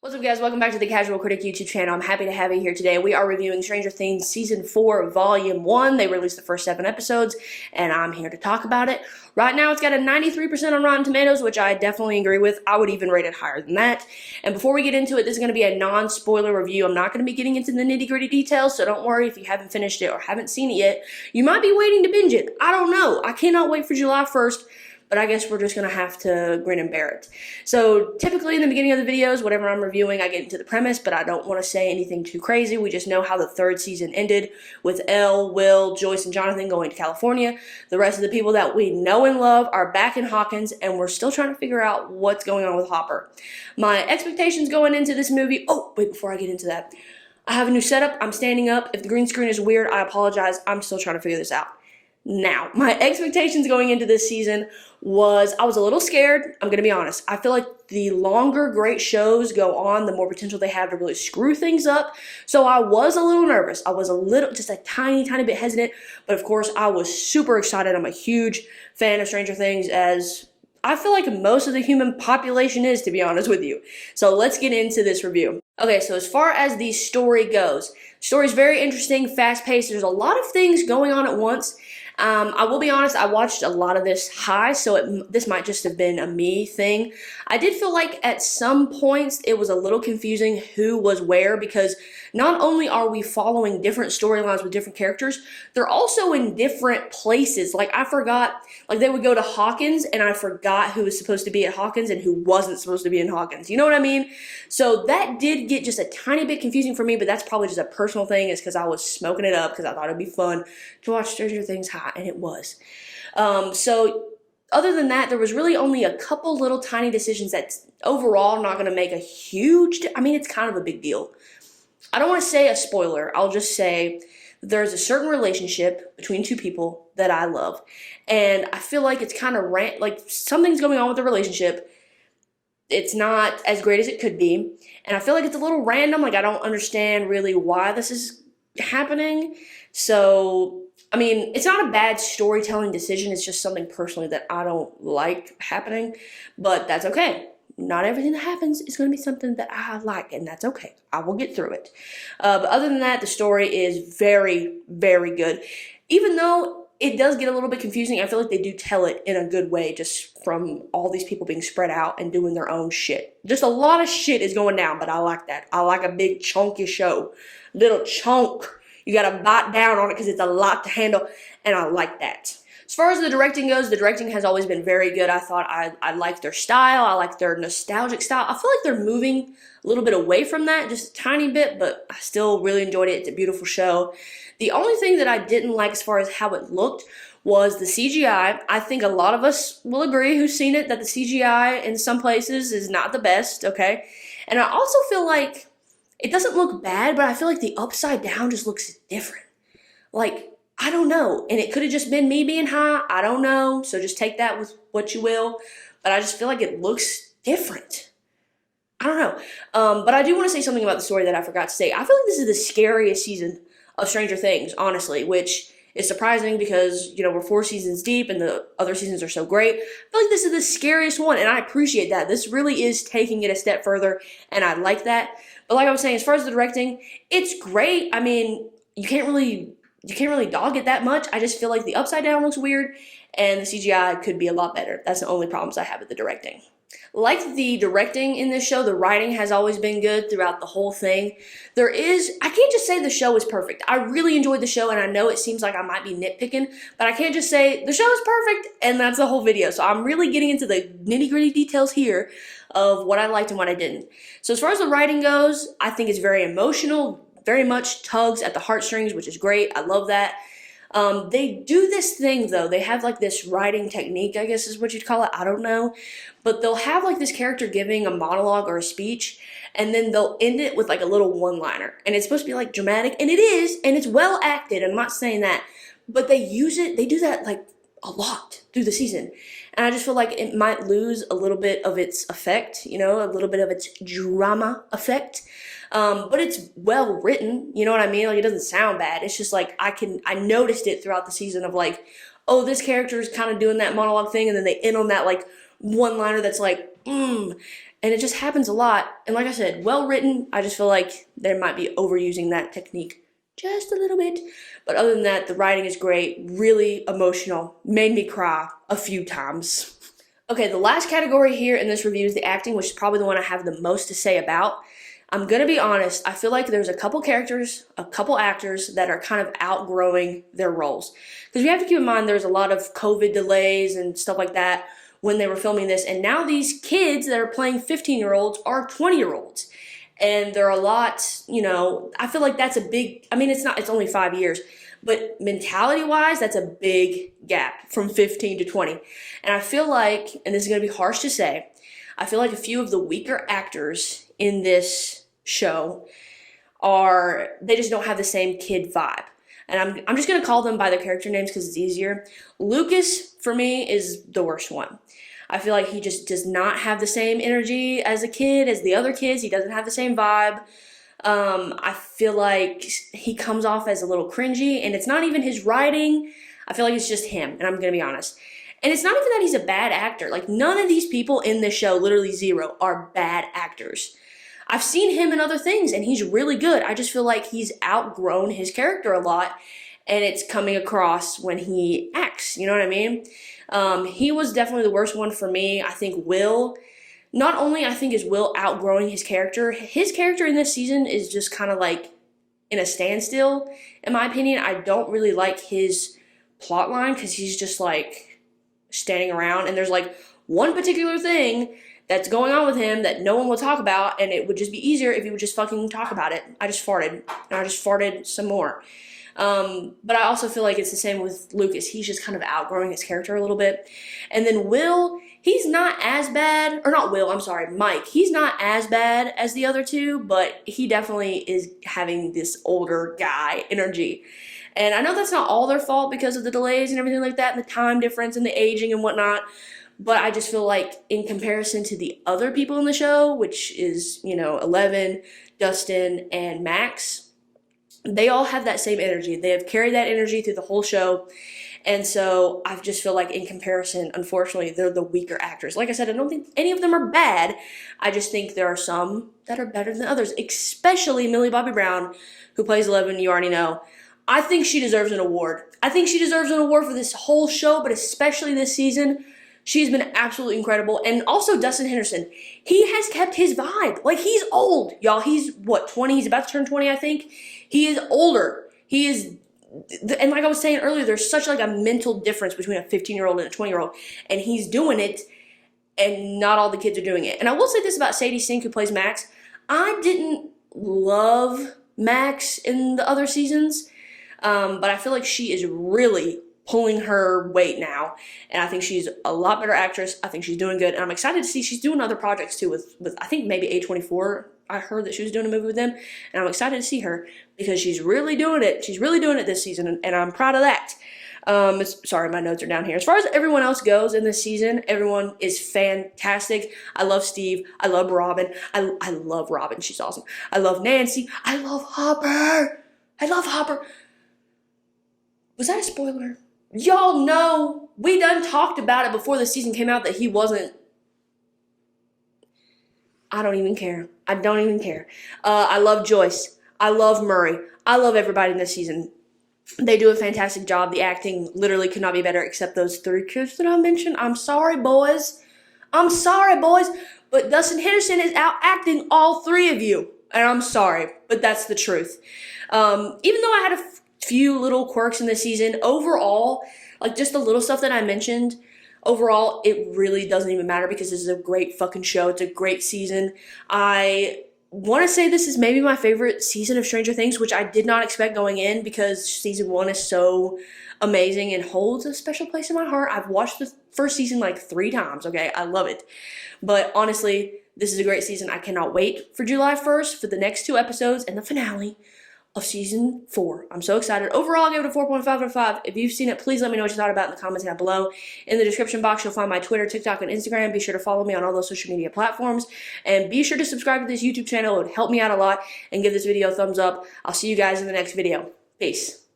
What's up, guys? Welcome back to the Casual Critic YouTube channel. I'm happy to have you here today. We are reviewing Stranger Things Season 4, Volume 1. They released the first 7 episodes, and I'm here to talk about it. Right now, it's got a 93% on Rotten Tomatoes, which I definitely agree with. I would even rate it higher than that. And before we get into it, this is going to be a non-spoiler review. I'm not going to be getting into the nitty-gritty details, so don't worry if you haven't finished it or haven't seen it yet. You might be waiting to binge it. I don't know. I cannot wait for July 1st. But I guess we're just going to have to grin and bear it. So typically in the beginning of the videos, whatever I'm reviewing, I get into the premise, but I don't want to say anything too crazy. We just know how the 3rd season ended with Elle, Will, Joyce, and Jonathan going to California. The rest of the people that we know and love are back in Hawkins, and we're still trying to figure out what's going on with Hopper. My expectations going into this movie... Oh, wait, before I get into that. I have a new setup. I'm standing up. If the green screen is weird, I apologize. I'm still trying to figure this out. Now, my expectations going into this season was I was a little scared. I'm going to be honest. I feel like the longer great shows go on, the more potential they have to really screw things up. So I was a little nervous. I was just a tiny bit hesitant. But of course, I was super excited. I'm a huge fan of Stranger Things, as I feel like most of the human population is, to be honest with you. So let's get into this review. Okay, so as far as the story goes, the story's very interesting, fast-paced. There's a lot of things going on at once. I will be honest, I watched a lot of this high, so this might just have been a me thing. I did feel like at some points it was a little confusing who was where, because not only are we following different storylines with different characters, they're also in different places. Like, I forgot, like, they would go to Hawkins, and I forgot who was supposed to be at Hawkins and who wasn't supposed to be in Hawkins. You know what I mean? So that did get just a tiny bit confusing for me, but that's probably just a personal thing. It's because I was smoking it up because I thought it'd be fun to watch Stranger Things high. And it was. So other than that, there was really only a couple little tiny decisions that overall not going to make a huge, I mean, it's kind of a big deal. I don't want to say a spoiler. I'll just say there's a certain relationship between two people that I love. And I feel like it's kind of like something's going on with the relationship. It's not as great as it could be. And I feel like it's a little random. Like, I don't understand really why this is happening. So, I mean, it's not a bad storytelling decision. It's just something personally that I don't like happening, but that's okay. Not everything that happens is going to be something that I like, and that's okay. I will get through it. But other than that, the story is very, very good. Even though it does get a little bit confusing, I feel like they do tell it in a good way, just from all these people being spread out and doing their own shit. Just a lot of shit is going down, but I like that. I like a big chunky show. Little chunk. You gotta bite down on it because it's a lot to handle, and I like that. As far as the directing goes, the directing has always been very good. I thought I liked their style. I like their nostalgic style. I feel like they're moving a little bit away from that, just a tiny bit, but I still really enjoyed it. It's a beautiful show. The only thing that I didn't like as far as how it looked was the CGI. I think a lot of us will agree who've seen it that the CGI in some places is not the best, okay? And I also feel like it doesn't look bad, but I feel like the upside down just looks different. Like, I don't know. And it could have just been me being high. I don't know. So just take that with what you will. But I just feel like it looks different. I don't know. But I do want to say something about the story that I forgot to say. I feel like this is the scariest season of Stranger Things, honestly, which is surprising because, you know, we're 4 seasons deep and the other seasons are so great. I feel like this is the scariest one, and I appreciate that. This really is taking it a step further, and I like that. But like I was saying, as far as the directing, it's great. I mean, you can't really dog it that much. I just feel like the upside down looks weird, and the CGI could be a lot better. That's the only problems I have with the directing. Like the directing in this show, the writing has always been good throughout the whole thing. I can't just say the show is perfect. I really enjoyed the show, and I know it seems like I might be nitpicking, but I can't just say the show is perfect, and that's the whole video. So I'm really getting into the nitty-gritty details here of what I liked and what I didn't. So as far as the writing goes, I think it's very emotional, very much tugs at the heartstrings, which is great. I love that. They do this thing, though. They have, like, this writing technique, I guess is what you'd call it. I don't know. But they'll have, like, this character giving a monologue or a speech, and then they'll end it with, like, a little one-liner. And it's supposed to be, like, dramatic, and it is, and it's well acted. I'm not saying that. But they do that, like, a lot through the season. And I just feel like it might lose a little bit of its effect, you know, a little bit of its drama effect. But it's well written, you know what I mean? Like, it doesn't sound bad. It's just like, I noticed it throughout the season of like, oh, this character is kind of doing that monologue thing, and then they end on that like one-liner that's like, and And it just happens a lot. And like I said, well written. I just feel like they might be overusing that technique just a little bit. But other than that, the writing is great, really emotional, made me cry a few times. Okay, the last category here in this review is the acting, which is probably the one I have the most to say about. I'm going to be honest, I feel like there's a couple characters, a couple actors that are kind of outgrowing their roles. Because we have to keep in mind there's a lot of COVID delays and stuff like that when they were filming this. And now these kids that are playing 15-year-olds are 20-year-olds. And they're a lot, you know, I feel like that's a big, I mean, it's only 5 years. But mentality-wise, that's a big gap from 15 to 20. And I feel like, and this is going to be harsh to say, I feel like a few of the weaker actors in this show they just don't have the same kid vibe. And I'm just going to call them by their character names because it's easier. Lucas, for me, is the worst one. I feel like he just does not have the same energy as a kid, as the other kids. He doesn't have the same vibe. I feel like he comes off as a little cringy, and it's not even his writing. I feel like it's just him, and I'm going to be honest. And it's not even that he's a bad actor. Like, none of these people in this show, literally zero, are bad actors. I've seen him in other things, and he's really good. I just feel like he's outgrown his character a lot, and it's coming across when he acts. You know what I mean? He was definitely the worst one for me. I think Will, not only I think is Will outgrowing his character in this season is just kind of like in a standstill, in my opinion. I don't really like his plot line because he's just like standing around, and there's like one particular thing that's going on with him that no one will talk about, and it would just be easier if he would just fucking talk about it. I just farted, and I just farted some more. But I also feel like it's the same with Lucas. He's just kind of outgrowing his character a little bit. And then Will, he's not as bad, or not Will, I'm sorry, Mike. He's not as bad as the other two, but he definitely is having this older guy energy. And I know that's not all their fault because of the delays and everything like that, and the time difference and the aging and whatnot. But I just feel like in comparison to the other people in the show, which is, you know, 11, Dustin, and Max, they all have that same energy. They have carried that energy through the whole show. And so I just feel like in comparison, unfortunately, they're the weaker actors. Like I said, I don't think any of them are bad. I just think there are some that are better than others, especially Millie Bobby Brown, who plays 11, you already know. I think she deserves an award. I think she deserves an award for this whole show, but especially this season. She's been absolutely incredible. And also Dustin Henderson. He has kept his vibe. Like, he's old, y'all. He's, what, 20? He's about to turn 20, I think. He is older. He is, and like I was saying earlier, there's such like a mental difference between a 15-year-old and a 20-year-old. And he's doing it, and not all the kids are doing it. And I will say this about Sadie Sink, who plays Max. I didn't love Max in the other seasons, but I feel like she is really pulling her weight now, and I think she's a lot better actress. I think she's doing good, and I'm excited to see she's doing other projects too with I think maybe A24. I heard that she was doing a movie with them, and I'm excited to see her because she's really doing it. She's really doing it this season, and I'm proud of that. Sorry, my notes are down here. As far as everyone else goes in this season, everyone is fantastic. I love Steve. I love Robin. I love Robin. She's awesome. I love Nancy. I love Hopper. I love Hopper. Was that a spoiler? Y'all know, we done talked about it before the season came out that he wasn't. I don't even care. I don't even care. I love Joyce. I love Murray. I love everybody in this season. They do a fantastic job. The acting literally could not be better except those 3 kids that I mentioned. I'm sorry, boys. I'm sorry, boys. But Dustin Henderson is out acting all 3 of you. And I'm sorry, but that's the truth. Even though I had a few little quirks in this season, overall, like just the little stuff that I mentioned, overall, it really doesn't even matter because this is a great fucking show. It's a great season. I want to say this is maybe my favorite season of Stranger Things, which I did not expect going in because season 1 is so amazing and holds a special place in my heart. I've watched the first season like 3 times, okay? I love it. But honestly, this is a great season. I cannot wait for July 1st for the next 2 episodes and the finale of season 4. I'm so excited. Overall, I'll give it a 4.5 out of 5. If you've seen it, please let me know what you thought about it in the comments down below. In the description box, you'll find my Twitter, TikTok, and Instagram. Be sure to follow me on all those social media platforms. And be sure to subscribe to this YouTube channel. It would help me out a lot. And give this video a thumbs up. I'll see you guys in the next video. Peace.